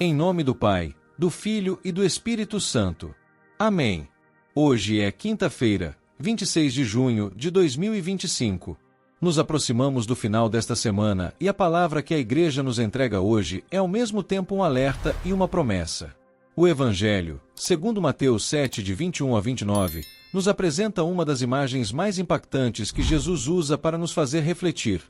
Em nome do Pai, do Filho e do Espírito Santo. Amém. Hoje é quinta-feira, 26 de junho de 2025. Nos aproximamos do final desta semana e a palavra que a Igreja nos entrega hoje é ao mesmo tempo um alerta e uma promessa. O Evangelho, segundo Mateus 7, de 21 a 29, nos apresenta uma das imagens mais impactantes que Jesus usa para nos fazer refletir: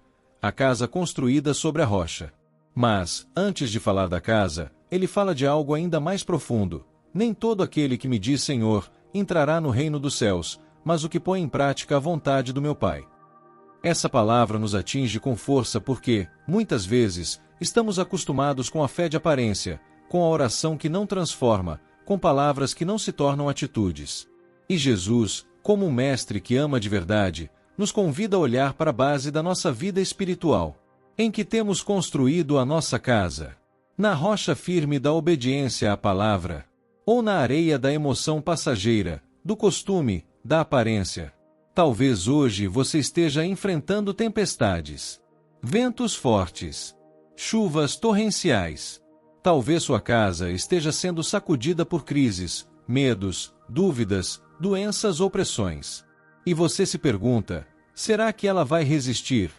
a casa construída sobre a rocha. Mas, antes de falar da casa, ele fala de algo ainda mais profundo. Nem todo aquele que me diz Senhor entrará no reino dos céus, mas o que põe em prática a vontade do meu Pai. Essa palavra nos atinge com força porque, muitas vezes, estamos acostumados com a fé de aparência, com a oração que não transforma, com palavras que não se tornam atitudes. E Jesus, como um mestre que ama de verdade, nos convida a olhar para a base da nossa vida espiritual. Em que temos construído a nossa casa? Na rocha firme da obediência à palavra? Ou na areia da emoção passageira, do costume, da aparência? Talvez hoje você esteja enfrentando tempestades, ventos fortes, chuvas torrenciais. Talvez sua casa esteja sendo sacudida por crises, medos, dúvidas, doenças ou pressões. E você se pergunta: será que ela vai resistir?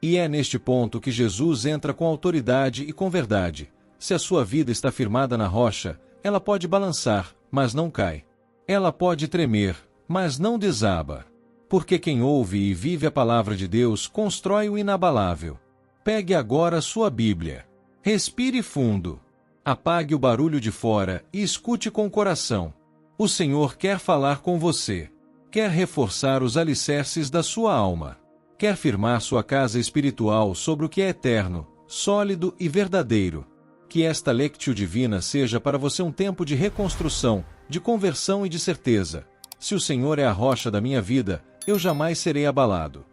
E é neste ponto que Jesus entra com autoridade e com verdade. Se a sua vida está firmada na rocha, ela pode balançar, mas não cai. Ela pode tremer, mas não desaba. Porque quem ouve e vive a palavra de Deus constrói o inabalável. Pegue agora sua Bíblia. Respire fundo. Apague o barulho de fora e escute com o coração. O Senhor quer falar com você. Quer reforçar os alicerces da sua alma. Quer firmar sua casa espiritual sobre o que é eterno, sólido e verdadeiro. Que esta lectio divina seja para você um tempo de reconstrução, de conversão e de certeza. Se o Senhor é a rocha da minha vida, eu jamais serei abalado.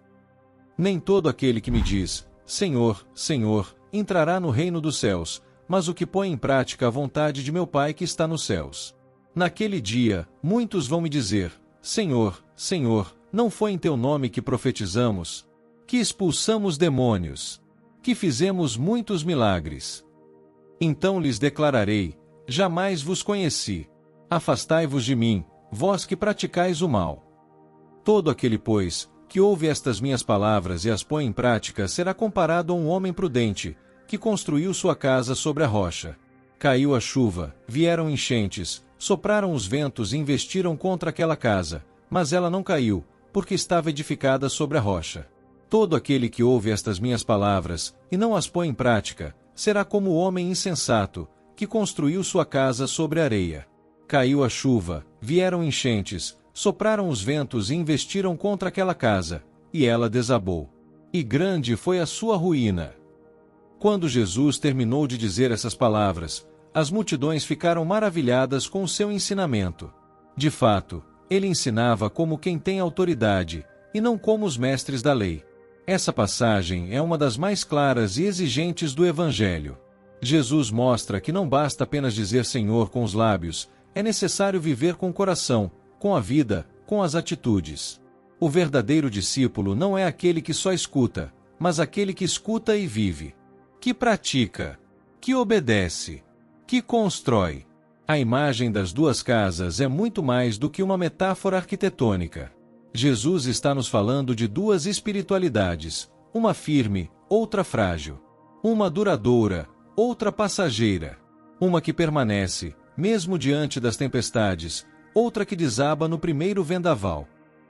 Nem todo aquele que me diz, Senhor, Senhor, entrará no reino dos céus, mas o que põe em prática a vontade de meu Pai que está nos céus. Naquele dia, muitos vão me dizer, Senhor, Senhor, não foi em teu nome que profetizamos, que expulsamos demônios, que fizemos muitos milagres? Então lhes declararei, jamais vos conheci. Afastai-vos de mim, vós que praticais o mal. Todo aquele, pois, que ouve estas minhas palavras e as põe em prática será comparado a um homem prudente, que construiu sua casa sobre a rocha. Caiu a chuva, vieram enchentes, sopraram os ventos e investiram contra aquela casa, mas ela não caiu, porque estava edificada sobre a rocha. Todo aquele que ouve estas minhas palavras e não as põe em prática, será como o homem insensato, que construiu sua casa sobre a areia. Caiu a chuva, vieram enchentes, sopraram os ventos e investiram contra aquela casa, e ela desabou. E grande foi a sua ruína. Quando Jesus terminou de dizer essas palavras, as multidões ficaram maravilhadas com o seu ensinamento. De fato, ele ensinava como quem tem autoridade, e não como os mestres da lei. Essa passagem é uma das mais claras e exigentes do Evangelho. Jesus mostra que não basta apenas dizer Senhor com os lábios, é necessário viver com o coração, com a vida, com as atitudes. O verdadeiro discípulo não é aquele que só escuta, mas aquele que escuta e vive. Que pratica, que obedece, que constrói. A imagem das duas casas é muito mais do que uma metáfora arquitetônica. Jesus está nos falando de duas espiritualidades, uma firme, outra frágil. Uma duradoura, outra passageira. Uma que permanece, mesmo diante das tempestades, outra que desaba no primeiro vendaval.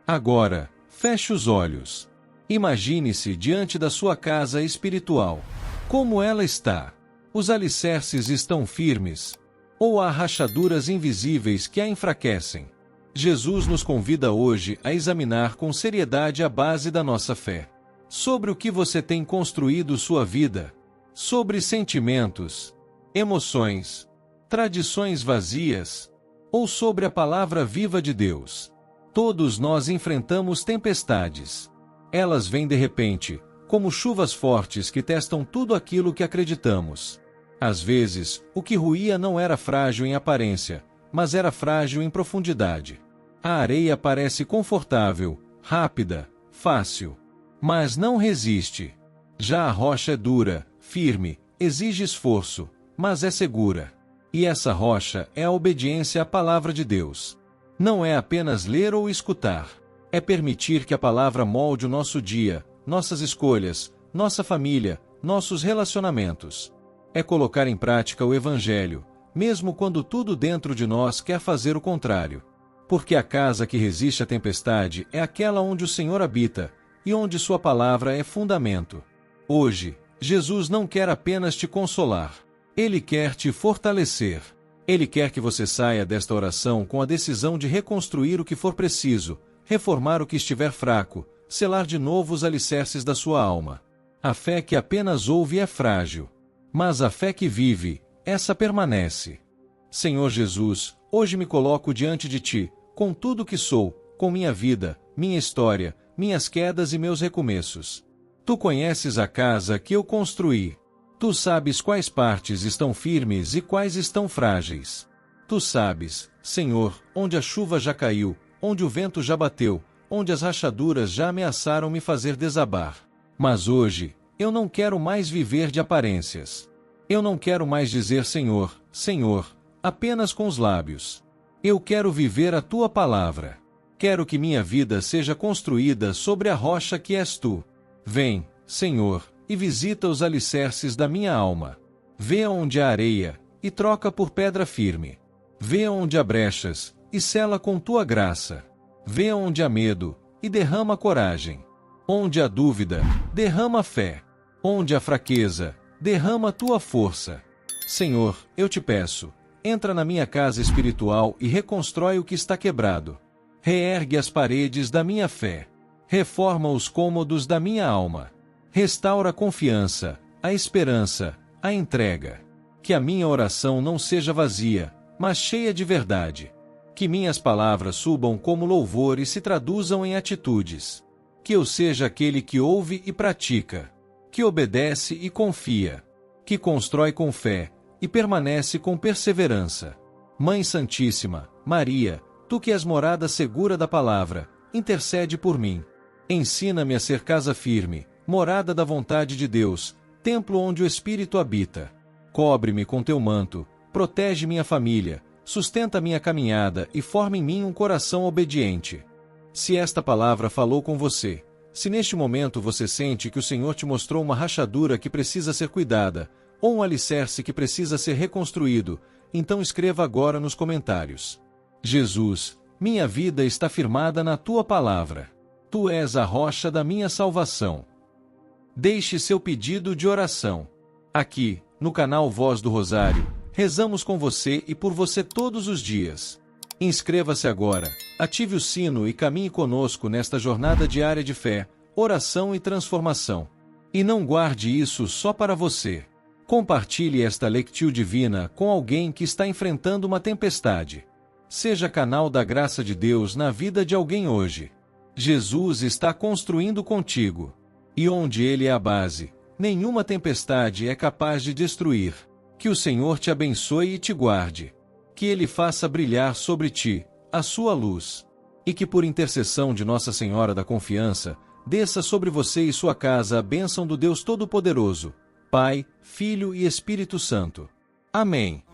Agora, feche os olhos. Imagine-se diante da sua casa espiritual. Como ela está? Os alicerces estão firmes? Ou há rachaduras invisíveis que a enfraquecem? Jesus nos convida hoje a examinar com seriedade a base da nossa fé. Sobre o que você tem construído sua vida? Sobre sentimentos, emoções, tradições vazias? Ou sobre a palavra viva de Deus? Todos nós enfrentamos tempestades. Elas vêm de repente, como chuvas fortes que testam tudo aquilo que acreditamos. Às vezes, o que ruía não era frágil em aparência, mas era frágil em profundidade. A areia parece confortável, rápida, fácil, mas não resiste. Já a rocha é dura, firme, exige esforço, mas é segura. E essa rocha é a obediência à palavra de Deus. Não é apenas ler ou escutar. É permitir que a palavra molde o nosso dia, nossas escolhas, nossa família, nossos relacionamentos. É colocar em prática o Evangelho, mesmo quando tudo dentro de nós quer fazer o contrário. Porque a casa que resiste à tempestade é aquela onde o Senhor habita, e onde sua palavra é fundamento. Hoje, Jesus não quer apenas te consolar. Ele quer te fortalecer. Ele quer que você saia desta oração com a decisão de reconstruir o que for preciso, reformar o que estiver fraco, selar de novo os alicerces da sua alma. A fé que apenas ouve é frágil. Mas a fé que vive, essa permanece. Senhor Jesus, hoje me coloco diante de Ti, com tudo o que sou, com minha vida, minha história, minhas quedas e meus recomeços. Tu conheces a casa que eu construí. Tu sabes quais partes estão firmes e quais estão frágeis. Tu sabes, Senhor, onde a chuva já caiu, onde o vento já bateu, onde as rachaduras já ameaçaram me fazer desabar. Mas hoje, eu não quero mais viver de aparências. Eu não quero mais dizer Senhor, Senhor, apenas com os lábios. Eu quero viver a Tua palavra. Quero que minha vida seja construída sobre a rocha que és Tu. Vem, Senhor, e visita os alicerces da minha alma. Vê onde há areia, e troca por pedra firme. Vê onde há brechas, e sela com Tua graça. Vê onde há medo, e derrama coragem. Onde há dúvida, derrama fé. Onde há fraqueza, derrama Tua força. Senhor, eu te peço, entra na minha casa espiritual e reconstrói o que está quebrado. Reergue as paredes da minha fé. Reforma os cômodos da minha alma. Restaura a confiança, a esperança, a entrega. Que a minha oração não seja vazia, mas cheia de verdade. Que minhas palavras subam como louvor e se traduzam em atitudes. Que eu seja aquele que ouve e pratica. Que obedece e confia. Que constrói com fé e permanece com perseverança. Mãe Santíssima, Maria, Tu que és morada segura da palavra, intercede por mim. Ensina-me a ser casa firme, morada da vontade de Deus, templo onde o Espírito habita. Cobre-me com Teu manto, protege minha família, sustenta minha caminhada e forma em mim um coração obediente. Se esta palavra falou com você, se neste momento você sente que o Senhor te mostrou uma rachadura que precisa ser cuidada, ou um alicerce que precisa ser reconstruído, então escreva agora nos comentários. Jesus, minha vida está firmada na Tua palavra. Tu és a rocha da minha salvação. Deixe seu pedido de oração. Aqui, no canal Voz do Rosário, rezamos com você e por você todos os dias. Inscreva-se agora, ative o sino e caminhe conosco nesta jornada diária de fé, oração e transformação. E não guarde isso só para você. Compartilhe esta lectio divina com alguém que está enfrentando uma tempestade. Seja canal da graça de Deus na vida de alguém hoje. Jesus está construindo contigo. E onde Ele é a base, nenhuma tempestade é capaz de destruir. Que o Senhor te abençoe e te guarde. Que Ele faça brilhar sobre ti a sua luz. E que por intercessão de Nossa Senhora da Confiança, desça sobre você e sua casa a bênção do Deus Todo-Poderoso, Pai, Filho e Espírito Santo. Amém.